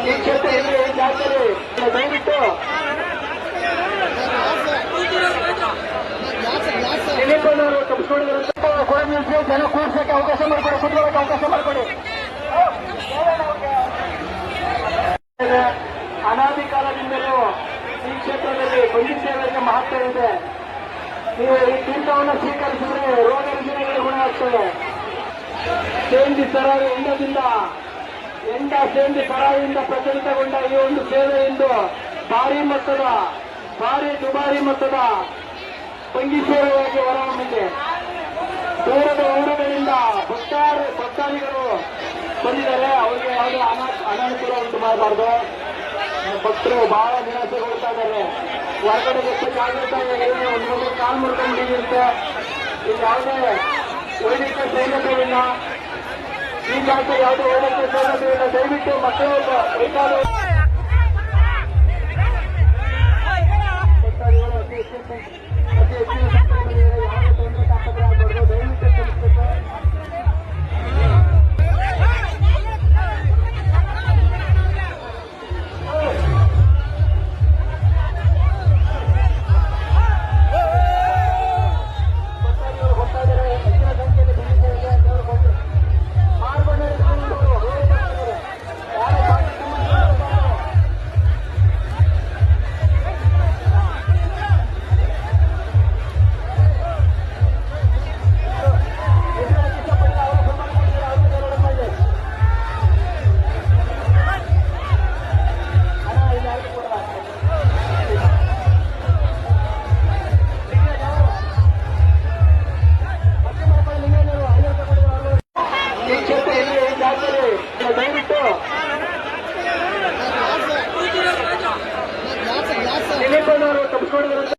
ಈ ಕ್ಷೇತ್ರದಲ್ಲಿ ಜಾತ್ರೆ ದಯವಿಟ್ಟು ದಿಲೀಪನವರು ತಪ್ಪಿಸ್ಕೊಂಡಿರುವಂತ ಕೂಡ ನಿಲ್ಲಿಸಿ ಜನ ಕೂರ್ಸಕ್ಕೆ ಅವಕಾಶ ಮಾಡಿಕೊಡಿ, ಕುತ್ಕೊಳ್ಳೋಕೆ ಅವಕಾಶ ಮಾಡಿಕೊಡಿ. ಅನಾದಿ ಕಾಲದಿಂದಲೂ ಈ ಕ್ಷೇತ್ರದಲ್ಲಿ ಬಂದಿದ್ದೇವರಿಗೆ ಮಹತ್ವ ಇದೆ. ನೀವು ಈ ತೀರ್ಥವನ್ನು ಸ್ವೀಕರಿಸಿದ್ರೆ ರೋಗ ರುಜಿನಗಳು ಗುಣ ಆಗ್ತವೆ. ಸೇಂದಿ ಸರಾಯಿ ಎಂಡ ಸೇಂದಿ ಸರಾಯಿಯಿಂದ ಪ್ರಚಲಿತಗೊಂಡ ಈ ಒಂದು ಸೇವೆಯಿಂದ ಭಾರಿ ದುಬಾರಿ ಮೊತ್ತದ ಪಂಗಿ ಸೇವೆಯಾಗಿ ಹೊರಹೊಮ್ಮಿದೆ. ದೂರದ ಊರುಗಳಿಂದ ಭಕ್ತಾದಿಗಳು ಬಂದಿದ್ದಾರೆ. ಅವರಿಗೆ ಯಾವುದೇ ಅನಾನುಕೂಲ ಉಂಟು ಮಾಡಬಾರ್ದು. ಭಕ್ತರು ಬಹಳ ನಿರಾಸೆಗೊಳ್ತಾ ಇದ್ದಾರೆ. ಹೊರಗಡೆ ಎಷ್ಟು ಜಾಗೃತ ಒಂದು ಕಾಲು ಮುರ್ಕೊಂಡಿರುತ್ತೆ. ಇಲ್ಲಿ ಯಾವುದೇ ವೈದ್ಯಕೀಯ ಸೌಲಭ್ಯವಿಲ್ಲ. ಈ ಜಾಗದಲ್ಲಿ ಯಾವುದೇ ವೈದ್ಯಕೀಯ ಸೌಲಭ್ಯವಿಲ್ಲ. ದಯವಿಟ್ಟು ಮಕ್ಕಳು ಬೇಕಾದ ಅತಿ ಹೆಚ್ಚಿನ ಸಂಖ್ಯೆಯಲ್ಲಿ ಯಾವುದೇ ತೊಂದರೆ ತಾಪತ್ರೆ ದಯವಿಟ್ಟು ತಿಳಿಸಬೇಕು. ದಯವಿಟ್ಟು ದಿಲೀಪನವರು ತಪ್ಪಿಸ್ಕೊಂಡಿರುವಂತ